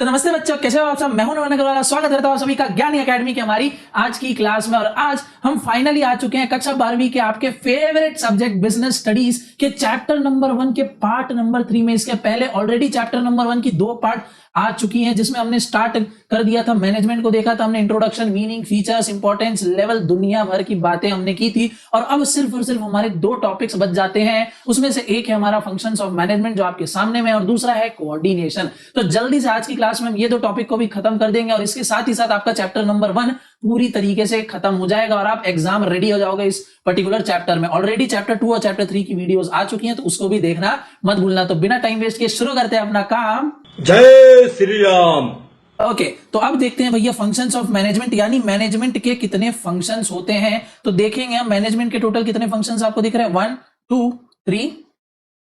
तो नमस्ते बच्चों, कैसे हो आप सब। मैं हूं नमन अग्रवाल, स्वागत करता हूं सभी का ज्ञानी एकेडमी की हमारी आज की क्लास में। और आज हम फाइनली आ चुके हैं कक्षा 12वीं के आपके फेवरेट सब्जेक्ट बिजनेस स्टडीज के चैप्टर नंबर 1 के पार्ट नंबर 3 में। इसके पहले ऑलरेडी चैप्टर नंबर 1 की 2 पार्ट आ चुकी हैं, जिसमें हमने स्टार्ट कर दिया था, मैनेजमेंट को देखा था हमने, introduction, meaning, features, importance, level, दुनिया भर की बातें हमने की थी। और अब सिर्फ और सिर्फ हमारे 2 टॉपिक्स बच जाते हैं। उसमें से एक है हमारा फंक्शंस ऑफ मैनेजमेंट जो आपके सामने में, और दूसरा है कोऑर्डिनेशन। तो जल्दी से आज की क्लास में हम ये 2 टॉपिक को भी खत्म कर देंगे और इसके साथ ही साथ आपका चैप्टर नंबर 1 पूरी तरीके से खत्म हो जाएगा और आप एग्जाम रेडी हो जाओगे इस पर्टिकुलर चैप्टर में। ऑलरेडी चैप्टर 2 और चैप्टर 3 की वीडियोस आ चुकी हैं, तो उसको भी देखना मत भूलना। तो बिना टाइम वेस्ट किए शुरू करते हैं अपना काम। जय श्री राम। ओके, तो अब देखते हैं भैया फंक्शंस ऑफ मैनेजमेंट, यानी मैनेजमेंट के कितने फंक्शंस होते हैं। तो देखेंगे हम मैनेजमेंट के टोटल कितने फंक्शंस आपको दिख रहे हैं, 1 2 3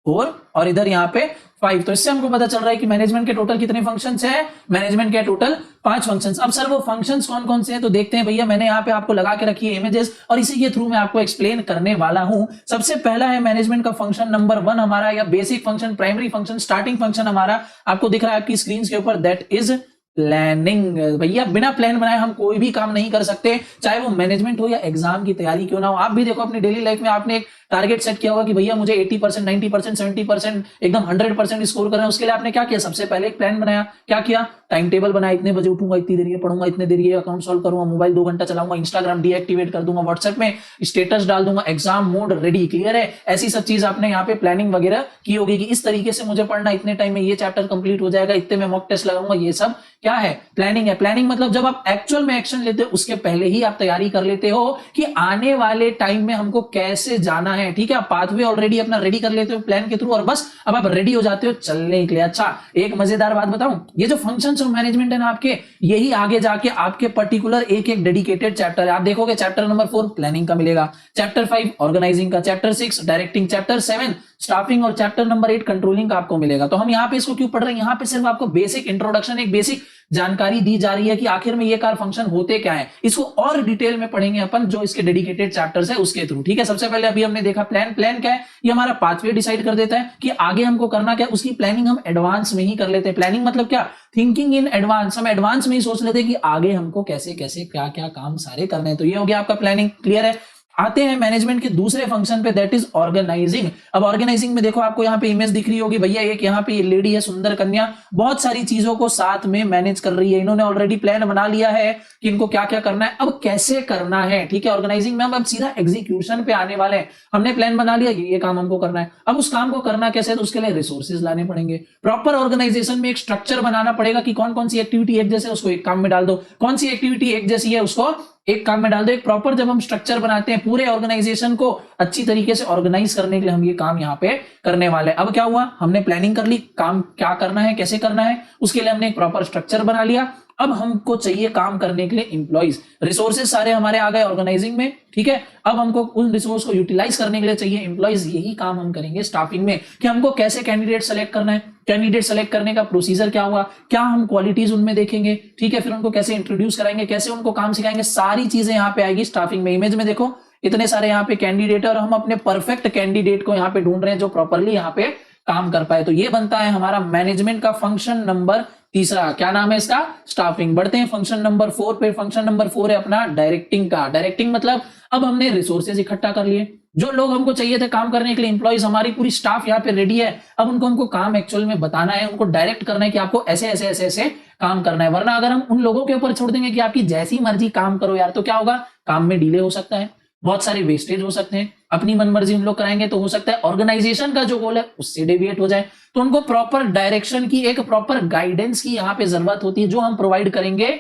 4 और इधर यहाँ पे 5। तो इससे हमको पता चल रहा है कि मैनेजमेंट के टोटल कितने फंक्शंस हैं। मैनेजमेंट के टोटल 5 फंक्शंस। अब सर वो फंक्शंस कौन कौन से हैं, तो देखते हैं भैया। मैंने यहाँ पे आपको लगा के रखी है इमेजेस और इसी के थ्रू मैं आपको एक्सप्लेन करने वाला हूं। सबसे पहला है मैनेजमेंट का फंक्शन नंबर 1 हमारा, या basic function, primary function, starting function हमारा आपको दिख रहा है आपकी स्क्रीन के ऊपर, दैट इज प्लानिंग। भैया बिना प्लान बनाए हम कोई भी काम नहीं कर सकते, चाहे वो मैनेजमेंट हो या एग्जाम की तैयारी क्यों ना हो। आप भी देखो अपनी डेली लाइफ में आपने एक टारगेट सेट किया होगा कि भैया मुझे 80%, 90%, 70%, एकदम 100% स्कोर करना है। उसके लिए आपने क्या किया, सबसे पहले एक प्लान बनाया। क्या किया, टाइम टेबल बनाया, इतने बजे उठूंगा, इतनी देर ये पढ़ूंगा, इतने देर ये अकाउंट सॉल्व करूंगा, मोबाइल 2 घंटा चलाऊंगा, इंस्टाग्राम डीएक्टिवेट कर दूंगा, व्हाट्सएप में स्टेटस डाल दूंगा, एग्जाम मोड रेडी, क्लियर है। ऐसी सब चीज आपने यहाँ पे प्लानिंग वगैरह की होगी कि इस तरीके से मुझे पढ़ना, इतने टाइम में ये चैप्टर कंप्लीट हो जाएगा, इतने में मॉक टेस्ट लगाऊंगा। ये सब क्या है, प्लानिंग है। प्लानिंग मतलब जब आप एक्चुअल में एक्शन लेते हो उसके पहले ही आप तैयारी कर लेते हो कि आने वाले टाइम में हमको कैसे जाना है। ठीक है, आप पाथवे ऑलरेडी अपना रेडी कर लेते हो प्लान के थ्रू और बस अब आप रेडी हो जाते हो चलने के लिए। अच्छा, एक मजेदार बात बताऊं, ये जो फंक्शंस ऑफ मैनेजमेंट है ना आपके, यही आगे जाके आपके पर्टिकुलर एक एक डेडिकेटेड चैप्टर है। आप देखोगे चैप्टर नंबर 4 प्लानिंग का मिलेगा, चैप्टर 5 ऑर्गेनाइजिंग का, चैप्टर 6 डायरेक्टिंग, चैप्टर 7 स्टाफिंग और चैप्टर नंबर 8 कंट्रोलिंग का आपको मिलेगा। तो हम यहाँ पे इसको क्यों पढ़ रहे हैं, यहाँ पे सिर्फ आपको बेसिक इंट्रोडक्शन, एक बेसिक जानकारी दी जा रही है कि आखिर में ये कार फंक्शन होते क्या है। इसको और डिटेल में पढ़ेंगे अपन जो इसके डेडिकेटेड चैप्टर्स है उसके थ्रू। ठीक है, सबसे पहले अभी हमने देखा प्लान। प्लान क्या है, ये हमारा पाथवे डिसाइड कर देता है कि आगे हमको करना क्या है। उसकी प्लानिंग हम एडवांस में ही कर लेते हैं। प्लानिंग मतलब क्या, थिंकिंग इन एडवांस। हम एडवांस में ही सोच लेते हैं कि आगे हमको कैसे कैसे क्या क्या काम सारे करने हैं। तो ये हो गया आपका प्लानिंग, क्लियर है। आते हैं मैनेजमेंट के दूसरे फंक्शन पे, दैट इज ऑर्गेनाइजिंग। अब ऑर्गेनाइजिंग में देखो आपको यहाँ पे इमेज दिख रही होगी भैया, एक यहाँ पे लेडी है, सुंदर कन्या, बहुत सारी चीजों को साथ में मैनेज कर रही है। इन्होंने ऑलरेडी प्लान बना लिया है कि इनको क्या क्या करना है, अब कैसे करना है। ठीक है, ऑर्गेनाइजिंग में हम अब सीधा एग्जीक्यूशन पे आने वाले हैं। हमने प्लान बना लिया, ये काम हमको करना है। अब उस काम को करना कैसे, तो उसके लिए रिसोर्सेज लाने पड़ेंगे। प्रॉपर ऑर्गेनाइजेशन में एक स्ट्रक्चर बनाना पड़ेगा कि कौन कौन सी एक्टिविटी एक जैसे उसको एक काम में डाल दो, कौन सी एक्टिविटी एक जैसी है उसको एक काम में डाल दो। एक प्रॉपर जब हम स्ट्रक्चर बनाते हैं पूरे ऑर्गेनाइजेशन को अच्छी तरीके से ऑर्गेनाइज करने के लिए हम ये काम यहाँ पे करने वाले हैं। अब क्या हुआ, हमने प्लानिंग कर ली, काम क्या करना है, कैसे करना है, उसके लिए हमने एक प्रॉपर स्ट्रक्चर बना लिया। अब हमको चाहिए काम करने के लिए इंप्लॉइज, रिसोर्सेज सारे हमारे आ गए ऑर्गेनाइजिंग में। ठीक है, अब हमको उन रिसोर्स को यूटिलाइज करने के लिए चाहिए इंप्लॉइज। यही काम हम करेंगे स्टाफिंग में कि हमको कैसे कैंडिडेट सेलेक्ट करना है, कैंडिडेट सेलेक्ट करने का प्रोसीजर क्या होगा, क्या हम क्वालिटीज उनमें देखेंगे। ठीक है, फिर उनको कैसे इंट्रोड्यूस कराएंगे, कैसे उनको काम सिखाएंगे, सारी चीजें यहाँ पे आएगी स्टाफिंग में। इमेज में देखो इतने सारे यहाँ पे कैंडिडेट और हम अपने परफेक्ट कैंडिडेट को यहाँ पे ढूंढ रहे हैं जो प्रॉपरली यहाँ पे काम कर पाए। तो ये बनता है हमारा मैनेजमेंट का फंक्शन नंबर 3। क्या नाम है इसका, स्टाफिंग। बढ़ते हैं फंक्शन नंबर 4 पे। फंक्शन नंबर 4 है अपना डायरेक्टिंग का। डायरेक्टिंग मतलब अब हमने रिसोर्सेज इकट्ठा कर लिए, जो लोग हमको चाहिए थे काम करने के लिए, इंप्लॉइज, हमारी पूरी स्टाफ यहाँ पे रेडी है। अब उनको हमको काम एक्चुअल में बताना है, उनको डायरेक्ट करना है कि आपको ऐसे ऐसे ऐसे ऐसे काम करना है। वरना अगर हम उन लोगों के ऊपर छोड़ देंगे कि आपकी जैसी मर्जी काम करो यार, तो क्या होगा, काम में डिले हो सकता है, बहुत सारे वेस्टेज हो सकते हैं, अपनी मनमर्जी उन लोग कराएंगे तो हो सकता है ऑर्गेनाइजेशन का जो गोल है उससे डेविएट हो जाए। तो उनको प्रॉपर डायरेक्शन की, एक प्रॉपर गाइडेंस की यहाँ पे जरूरत होती है, जो हम प्रोवाइड करेंगे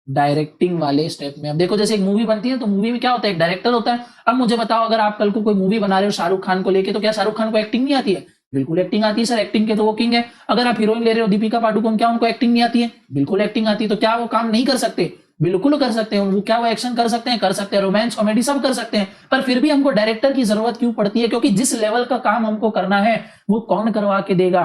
डायरेक्टिंग वाले स्टेप में। अब देखो जैसे एक मूवी बनती है तो मूवी में क्या होता है, एक डायरेक्टर होता है। अब मुझे बताओ, अगर आप कल को कोई मूवी बना रहे हो शाहरुख खान को लेके, तो क्या शाहरुख खान को एक्टिंग नहीं आती है? बिल्कुल एक्टिंग आती है सर, एक्टिंग के तो वो किंग है। अगर आप हीरोइन ले रहे हो दीपिका पादुकोण, क्या उनको एक्टिंग नहीं आती है? बिल्कुल एक्टिंग आती है। तो क्या वो काम नहीं कर सकते? बिल्कुल कर सकते हैं। वो क्या वो एक्शन कर सकते हैं? कर सकते हैं। रोमांस, कॉमेडी सब कर सकते हैं। पर फिर भी हमको डायरेक्टर की जरूरत क्यों पड़ती है? क्योंकि जिस लेवल का काम हमको करना है वो कौन करवा के देगा?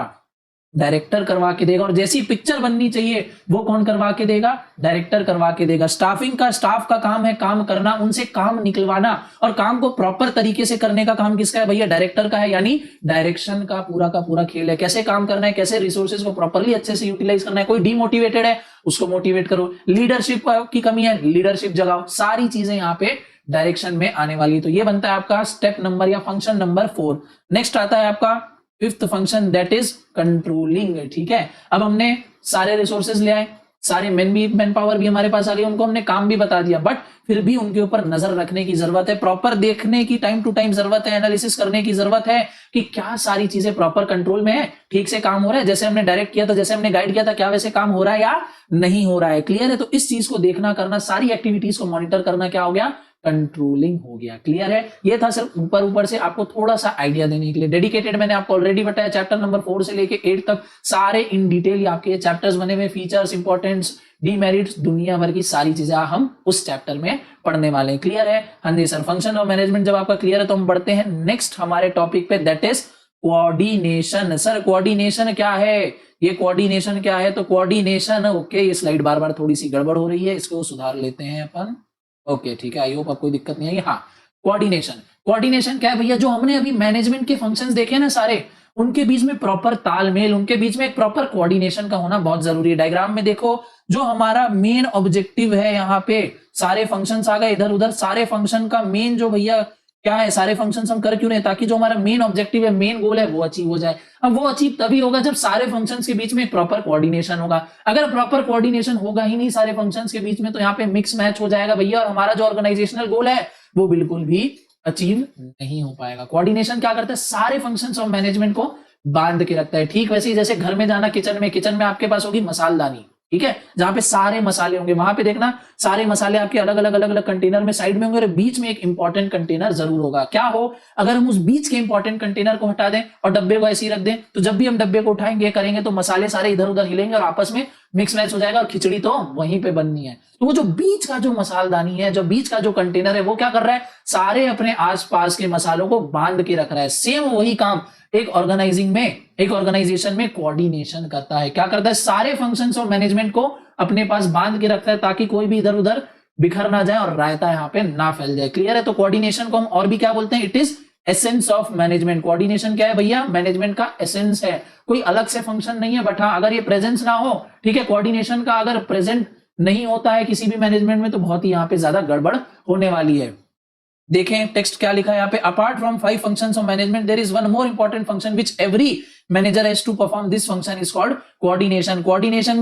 डायरेक्टर करवा के देगा। और जैसी पिक्चर बननी चाहिए वो कौन करवा के देगा? डायरेक्टर करवा के देगा। स्टाफ का काम है काम करना, उनसे काम निकलवाना, और काम को प्रॉपर तरीके से करने का काम किसका है भैया? डायरेक्टर का है। यानी डायरेक्शन का पूरा खेल है, कैसे काम करना है, कैसे रिसोर्सेज को प्रॉपरली अच्छे से यूटिलाइज करना है। कोई डीमोटिवेटेड है उसको मोटिवेट करो, लीडरशिप की कमी है लीडरशिप जगाओ, सारी चीजें यहाँ पे डायरेक्शन में आने वाली है। तो ये बनता है आपका स्टेप नंबर या फंक्शन नंबर 4। नेक्स्ट आता है आपका fifth function, that is controlling. ठीक है, अब हमने सारे रिसोर्सेज ले आए, सारे मैन पावर भी हमारे पास आ गई, उनको हमने काम भी बता दिया, बट फिर भी उनके ऊपर नजर रखने की जरूरत है, प्रॉपर देखने की टाइम टू टाइम जरूरत है, एनालिसिस करने की जरूरत है कि क्या सारी चीजें प्रॉपर कंट्रोल में है, ठीक से काम हो रहा है, जैसे हमने डायरेक्ट किया था, जैसे हमने गाइड किया था, क्या वैसे काम हो रहा है या नहीं हो रहा है। क्लियर है? तो इस चीज को देखना करना, सारी एक्टिविटीज को मॉनिटर करना क्या हो गया? कंट्रोलिंग हो गया। क्लियर है? ये था सिर्फ ऊपर से आपको थोड़ा सा आइडिया देने के लिए। डेडिकेटेड मैंने आपको ऑलरेडी बताया, चैप्टर नंबर 4 से लेके 8 तक सारे इन डिटेल आपके चैप्टर्स बने हुए, फीचर्स, इंपॉर्टेंस, डीमेरिट्स, दुनिया भर की सारी चीजें हम उस चैप्टर में पढ़ने वाले हैं। क्लियर है? हाँ जी सर। फंक्शन ऑफ मैनेजमेंट जब आपका क्लियर है तो हम बढ़ते हैं नेक्स्ट हमारे टॉपिक पे, that is coordination. Sir coordination क्या है? ये कोऑर्डिनेशन क्या है? तो कोऑर्डिनेशन, ओके, ये स्लाइड बार बार थोड़ी सी गड़बड़ हो रही है, इसको सुधार लेते हैं अपन। ओके ठीक है, आई होप अब कोई दिक्कत नहीं आई। हाँ, कोऑर्डिनेशन क्या है भैया? जो हमने अभी मैनेजमेंट के फंक्शंस देखे ना सारे, उनके बीच में प्रॉपर तालमेल, उनके बीच में एक प्रॉपर कोऑर्डिनेशन का होना बहुत जरूरी है। डायग्राम में देखो, जो हमारा मेन ऑब्जेक्टिव है, यहाँ पे सारे फंक्शंस आ गए इधर उधर, सारे फंक्शन का मेन जो भैया क्या है, सारे फंक्शंस हम कर क्यों रहे? ताकि जो हमारा मेन ऑब्जेक्टिव है, मेन गोल है, वो अचीव हो जाए। अब वो अचीव तभी होगा जब सारे फंक्शंस के बीच में प्रॉपर कोऑर्डिनेशन होगा। अगर प्रॉपर कोऑर्डिनेशन होगा ही नहीं सारे फंक्शंस के बीच में, तो यहाँ पे मिक्स मैच हो जाएगा भैया, और हमारा जो ऑर्गेनाइजेशनल गोल है वो बिल्कुल भी अचीव नहीं हो पाएगा। कोऑर्डिनेशन क्या करता है? सारे फंक्शंस ऑफ मैनेजमेंट को बांध के रखता है। ठीक वैसे ही जैसे घर में जाना, किचन में आपके पास होगी मसालदानी, ठीक है, जहां पे सारे मसाले होंगे, वहां पे देखना सारे मसाले आपके अलग अलग कंटेनर में साइड में होंगे, और बीच में एक इंपॉर्टेंट कंटेनर जरूर होगा। क्या हो? अगर हम उस बीच के इंपॉर्टेंट कंटेनर को हटा दें और डब्बे को ऐसे ही रख दें, तो जब भी हम डब्बे को उठाएंगे करेंगे तो मसाले सारे इधर उधर हिलेंगे और आपस में मिक्स मैच हो जाएगा, और खिचड़ी तो वहीं पे बननी है। तो वो जो बीच का जो मसालदानी है, जो बीच का जो कंटेनर है, वो क्या कर रहा है? सारे अपने आसपास के मसालों को बांध के रख रहा है। सेम वही काम एक ऑर्गेनाइजेशन में कोऑर्डिनेशन करता है। क्या करता है? सारे फंक्शंस ऑफ मैनेजमेंट को अपने पास बांध के रखता है, ताकि कोई भी इधर उधर बिखर ना जाए और रायता यहाँ पे ना फैल जाए। क्लियर है? तो कोऑर्डिनेशन को हम और भी क्या बोलते हैं? It is essence of management. Coordination क्या है भैया? मैनेजमेंट का एसेंस है, कोई अलग से फंक्शन नहीं है। बट हाँ, अगर ये प्रेजेंस ना हो, ठीक है, कोऑर्डिनेशन का अगर प्रेजेंट नहीं होता है किसी भी मैनेजमेंट में, तो बहुत ही यहाँ पे ज्यादा गड़बड़ होने वाली है। देखें टेक्स्ट क्या लिखा है यहाँ पे, apart from 5 functions of management there is one more important function which every manager has to perform. This function is called coordination. Coordination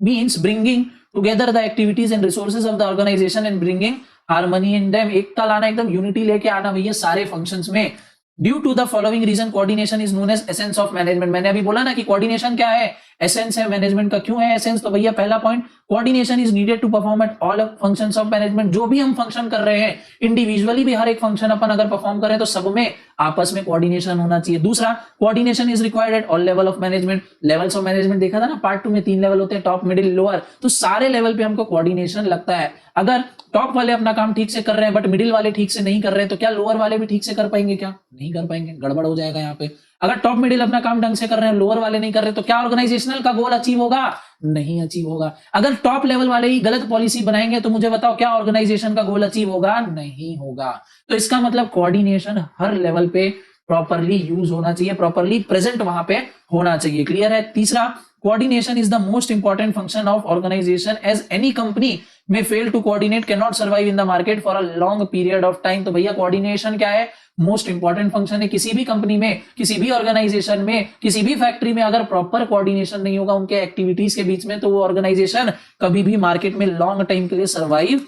means bringing together the activities and resources of the organization and bringing harmony in them. एकता लाना, एकदम unity लेके आना भैया सारे functions में। Due to the following reason coordination is known as essence of management. मैंने अभी बोला ना कि कोऑर्डिनेशन क्या है? एसेंस है मैनेजमेंट का। क्यों है एसेंस? तो भैया पहला point, coordination is needed to perform at all functions of management. जो भी हम फंक्शन कर रहे हैं, इंडिविजुअली भी हर एक फंक्शन अपन अगर परफॉर्म करें तो सब में आपस में कोऑर्डिनेशन होना चाहिए। दूसरा, coordination is required at all level of management. Levels of management देखा था ना पार्ट 2 में, 3 लेवल होते हैं, टॉप, मिडिल, लोअर। तो सारे लेवल पे हमको कोऑर्डिनेशन लगता है। अगर टॉप वाले अपना काम ठीक से कर रहे हैं बट मिडिल वाले ठीक से नहीं कर रहे हैं, तो क्या लोअर वाले भी ठीक से कर पाएंगे? क्या नहीं कर पाएंगे, गड़बड़ हो जाएगा यहाँ पे। अगर टॉप मिडिल अपना काम ढंग से कर रहे हैं, लोअर वाले नहीं कर रहे, तो क्या ऑर्गेनाइजेशनल का गोल अचीव होगा? नहीं अचीव होगा। अगर टॉप लेवल वाले ही गलत पॉलिसी बनाएंगे, तो मुझे बताओ क्या ऑर्गेनाइजेशन का गोल अचीव होगा? नहीं होगा। तो इसका मतलब कोऑर्डिनेशन हर लेवल पे प्रॉपरली यूज होना चाहिए, प्रॉपरली प्रेजेंट वहां पे होना चाहिए। क्लियर है? तीसरा, coordination is the most important function of organisation as any company में fail to coordinate can not survive in the market for a long period of time. तो भैया कोऑर्डिनेशन क्या है? मोस्ट इंपॉर्टेंट फंक्शन है। किसी भी कंपनी में, किसी भी ऑर्गेनाइजेशन में, किसी भी फैक्ट्री में अगर प्रॉपर कोऑर्डिनेशन नहीं होगा उनके एक्टिविटीज के बीच में, तो वो ऑर्गेनाइजेशन कभी भी मार्केट में लॉन्ग टाइम के लिए सर्वाइव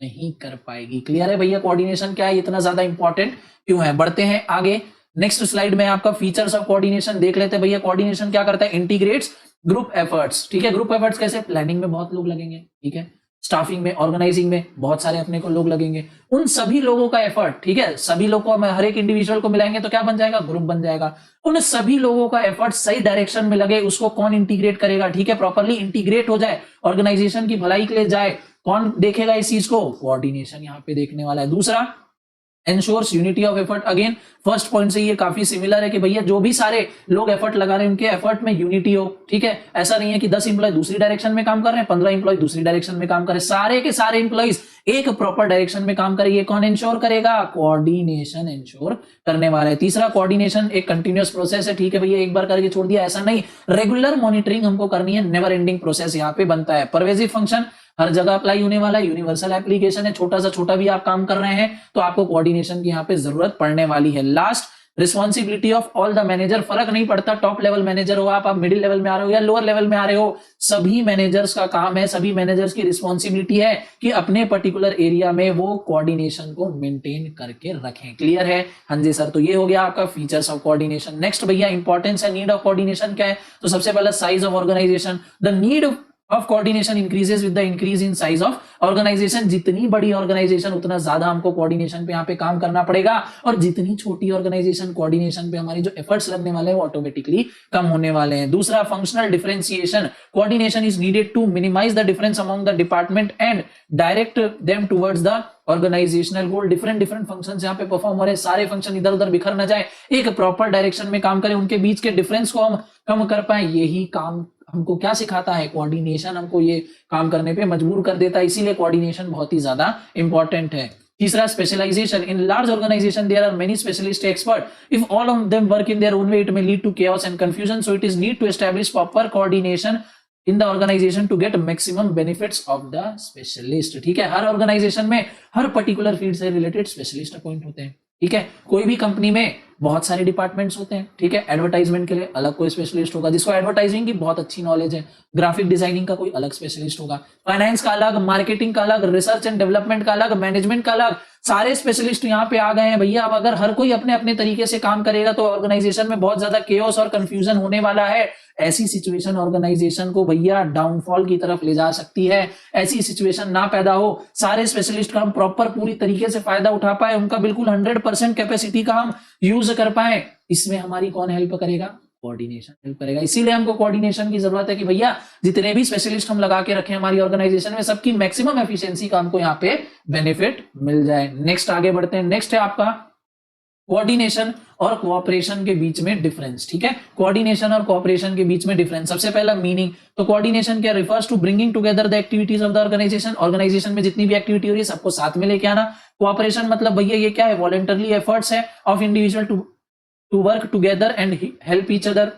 नहीं कर पाएगी। क्लियर है भैया? कोऑर्डिनेशन क्या है, इतना ज्यादा इंपॉर्टेंट क्यों है? बढ़ते हैं आगे। नेक्स्ट स्लाइड में आपका फीचर्स ऑफ कोऑर्डिनेशन देख लेते हैं भैया। कोऑर्डिनेशन क्या करता है? Integrates group efforts. ठीक है, ग्रुप एफर्ट्स कैसे? प्लानिंग में बहुत लोग लगेंगे, ठीक है, स्टाफिंग में, ऑर्गेनाइजिंग में बहुत सारे अपने को लोग लगेंगे। उन सभी लोगों का एफर्ट, ठीक है, सभी लोग को हर एक इंडिविजुअल को मिलाएंगे तो क्या बन जाएगा? ग्रुप बन जाएगा। उन सभी लोगों का एफर्ट सही डायरेक्शन में लगे, उसको कौन इंटीग्रेट करेगा? ठीक है, प्रॉपरली इंटीग्रेट हो जाए, ऑर्गेनाइजेशन की भलाई के लिए जाए, कौन देखेगा इस चीज को? कोऑर्डिनेशन यहाँ पे देखने वाला है। दूसरा, ensures unity of effort. Again first point से ये काफी सिमिलर है कि भैया जो भी सारे लोग एफर्ट लगा रहे हैं उनके एफर्ट में यूनिटी हो, ठीक है। ऐसा नहीं है कि 10 इंप्लॉय दूसरी डायरेक्शन में काम कर रहे हैं, 15 इंप्लॉय दूसरी डायरेक्शन में काम कर रहे हैं, सारे के सारे इंप्लॉइज एक प्रॉपर डायरेक्शन में काम करें। ये कौन इंश्योर करेगा? कोऑर्डिनेशन इंश्योर करने वाला है। तीसरा, कोऑर्डिनेशन एक कंटिन्यूअस प्रोसेस है, ठीक है भैया, एक बार करके छोड़ दिया, ऐसा नहीं, रेगुलर मॉनिटरिंग हमको करनी है, नेवर एंडिंग प्रोसेस यहाँ पे बनता है। परवेजिव फंक्शन हर जगह अप्लाई होने वाला है, यूनिवर्सल एप्लीकेशन है, छोटा सा छोटा भी आप काम कर रहे हैं तो आपको कोऑर्डिनेशन की यहाँ पे जरूरत पड़ने वाली है। Last, responsibility of all the manager. फर्क नहीं पड़ता टॉप लेवल मैनेजर हो आप मिडिल लेवल में आ रहे हो या लोअर लेवल में आ रहे हो, सभी मैनेजर्स का काम है, सभी मैनेजर्स की रिस्पॉन्सिबिलिटी है कि अपने पर्टिकुलर एरिया में वो कोऑर्डिनेशन को मेंटेन करके रखें। क्लियर है? हाँ जी सर। तो ये हो गया आपका फीचर्स ऑफ कोऑर्डिनेशन। नेक्स्ट भैया इंपॉर्टेंस है नीड ऑफ कोऑर्डिनेशन क्या है? तो सबसे पहला size of organization. The need of coordination increases with the increase in size of organization. जितनी बड़ी ऑर्गेनाइजेशन उतना ज्यादा हमको कोऑर्डिनेशन पे यहाँ पे काम करना पड़ेगा, और जितनी छोटी ऑर्गेनाइजेशन कोऑर्डिनेशन पे हमारी जो एफर्ट्स लगने वाले हैं वो ऑटोमेटिकली कम होने वाले हैं। दूसरा, functional differentiation. Coordination is needed to minimize the difference among the department and direct them towards the organizational goal. Different functions यहाँ पे परफॉर्म हो रहे हैं, सारे फंक्शन इधर उधर बिखर ना जाए, एक प्रॉपर डायरेक्शन में काम करें, उनके बीच के डिफरेंस को हम कम कर पाए। यही काम हमको क्या सिखाता है? कोऑर्डिनेशन हमको ये काम करने पे मजबूर कर देता है, इसीलिए कोऑर्डिनेशन बहुत ही ज्यादा इंपॉर्टेंट है। तीसरा, specialization. In large organization there are many specialist expert, if all of them work in their own way it may lead to chaos and confusion, so it is need to establish proper coordination in the organization to get maximum benefits of the specialist. ठीक है, हर organization में हर particular field से related specialist appoint होते हैं। ठीक है, कोई भी कंपनी में बहुत सारे डिपार्टमेंट्स होते हैं। ठीक है, एडवर्टाइजमेंट के लिए अलग कोई स्पेशलिस्ट होगा जिसको एडवर्टाइजिंग की बहुत अच्छी नॉलेज है, ग्राफिक डिजाइनिंग का कोई अलग स्पेशलिस्ट होगा, फाइनेंस का अलग, मार्केटिंग का अलग, रिसर्च एंड डेवलपमेंट का अलग, मैनेजमेंट का अलग, सारे स्पेशलिस्ट यहाँ पे आ गए हैं भैया। अब अगर हर कोई अपने अपने तरीके से काम करेगा तो ऑर्गेनाइजेशन में बहुत ज्यादा केओस और कंफ्यूजन होने वाला है। ऐसी सिचुएशन ऑर्गेनाइजेशन को भैया डाउनफॉल की तरफ ले जा सकती है। ऐसी सिचुएशन ना पैदा हो, सारे स्पेशलिस्ट का हम प्रॉपर पूरी तरीके से फायदा उठा पाए, उनका बिल्कुल 100% कैपेसिटी का हम यूज कर पाए, इसमें हमारी कौन हेल्प करेगा? कोऑर्डिनेशन हेल्प करेगा। इसीलिए हमको कोऑर्डिनेशन की जरूरत है कि भैया जितने भी स्पेशलिस्ट हम लगा के रखें हमारी ऑर्गेनाइजेशन में, सबकी मैक्सिमम एफिशिएंसी का हमको यहाँ पे बेनिफिट मिल जाए। नेक्स्ट आगे बढ़ते हैं। नेक्स्ट है आपका कोऑर्डिनेशन और कोऑपरेशन के बीच में डिफरेंस। ठीक है, कोऑर्डिनेशन और कोऑपरेशन के बीच में डिफरेंस। सबसे पहला मीनिंग, तो कोऑर्डिनेशन क्या? Refers to bringing together the activities of the organization. Organization में जितनी भी एक्टिविटी हो रही है सबको साथ में लेके आना। कोऑपरेशन मतलब भैया ये क्या है? वॉलंटरली एफर्ट्स है of individual to work together and help each other.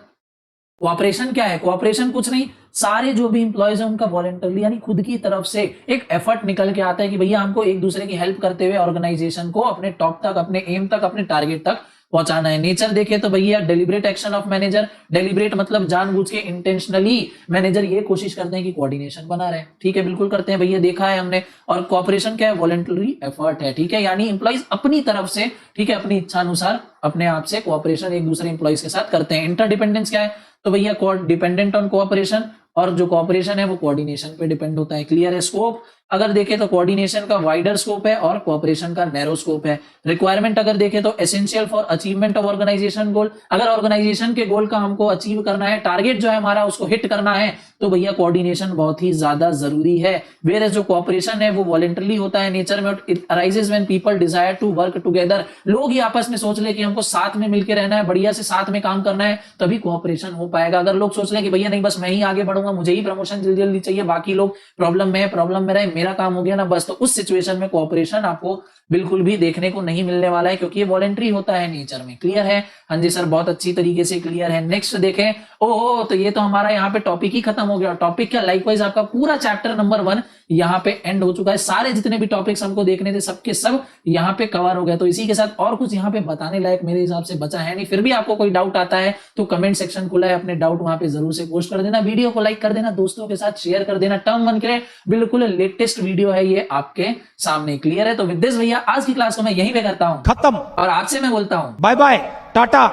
Cooperation क्या है? कोऑपरेशन कुछ नहीं, सारे जो भी इंप्लॉयज है उनका वॉलंटरली यानी खुद की तरफ से एक एफर्ट निकल के आता है कि भैया हमको एक दूसरे की हेल्प करते हुए ऑर्गेनाइजेशन को अपने टॉप तक, अपने एम तक, अपने टारगेट तक पहुंचाना है। नेचर देखे तो भैया deliberate action of manager. Deliberate मतलब जानबूझ के, इंटेंशनली मैनेजर ये कोशिश करते हैं कि कोऑर्डिनेशन बना रहे। ठीक है, बिल्कुल करते हैं भैया, देखा है हमने। और कोऑपरेशन क्या है? वॉलंटरी एफर्ट है। ठीक है, यानी इंप्लॉइज अपनी तरफ से, ठीक है, अपनी इच्छा अनुसार अपने आप से कोऑपरेशन एक दूसरे इंप्लॉइज के साथ करते हैं। इंटरडिपेंडेंस क्या है? तो भैया डिपेंडेंट ऑन कोऑपरेशन, और जो कोऑपरेशन है वो कोऑर्डिनेशन पे डिपेंड होता है। क्लियर है? स्कोप अगर देखें तो कोऑर्डिनेशन का वाइडर स्कोप है और कोऑपरेशन का नैरो स्कोप है। रिक्वायरमेंट अगर देखें तो essential for achievement of organisation goal. अगर ऑर्गेनाइजेशन के गोल का हमको अचीव करना है, टारगेट जो है हमारा उसको हिट करना है, तो भैया कोऑर्डिनेशन बहुत ही ज्यादा जरूरी है। वेयर जो कोऑपरेशन है वो वॉलंटरली होता है नेचर में। It arises when people desire to work together. लोग ही आपस में सोच ले कि हमको साथ में मिलकर रहना है, बढ़िया से साथ में काम करना है, तभी कोऑपरेशन हो पाएगा। अगर लोग सोच ले कि भैया नहीं बस मैं ही आगे बढ़ूंगा, मुझे ही प्रमोशन जल्दी जल्दी चाहिए, बाकी लोग प्रॉब्लम में रहे, मेरा काम हो गया ना बस, तो उस सिचुएशन में कोऑपरेशन आपको बिल्कुल भी देखने को नहीं मिलने वाला है, क्योंकि ये वॉलंटरी होता है नेचर में। क्लियर है? हाँ जी सर, बहुत अच्छी तरीके से क्लियर है। नेक्स्ट देखें। ओहो, तो ये तो हमारा यहाँ पे टॉपिक ही खत्म हो गया। टॉपिक क्या? लाइकवाइज आपका पूरा चैप्टर नंबर 1 यहाँ पे एंड हो चुका है। सारे जितने भी टॉपिक्स हमको देखने थे सबके सब यहाँ पे कवर हो गया। तो इसी के साथ और कुछ यहाँ पे बताने लायक मेरे हिसाब से बचा है नहीं। फिर भी आपको कोई डाउट आता है तो कमेंट सेक्शन खुला है, अपने डाउट वहां पे जरूर से पोस्ट कर देना। वीडियो को लाइक कर देना, दोस्तों के साथ शेयर कर देना। टर्म 1 के बिल्कुल लेटेस्ट वीडियो है ये आपके सामने। क्लियर है? तो विद दिस भैया आज की क्लास को मैं यहीं पे करता हूँ खत्म, और आपसे मैं बोलता हूँ bye bye, tata,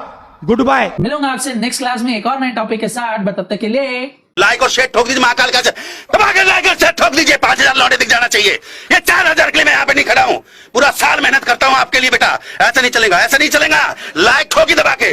good bye. मिलूंगा आपसे नेक्स्ट क्लास में एक और नए टॉपिक के साथ। बट तब तक के लिए लाइक और शेयर ठोक दीजिए, महाकाल का दबा के लाइक और शेयर ठोक दीजिए। 5000 लौटे दिख जाना चाहिए। ये 4000 के लिए मैं यहाँ पे नहीं खड़ा हूँ, पूरा साल मेहनत करता हूँ आपके लिए बेटा। ऐसा नहीं चलेगा, ऐसा नहीं चलेगा। लाइक ठोकी दबा के।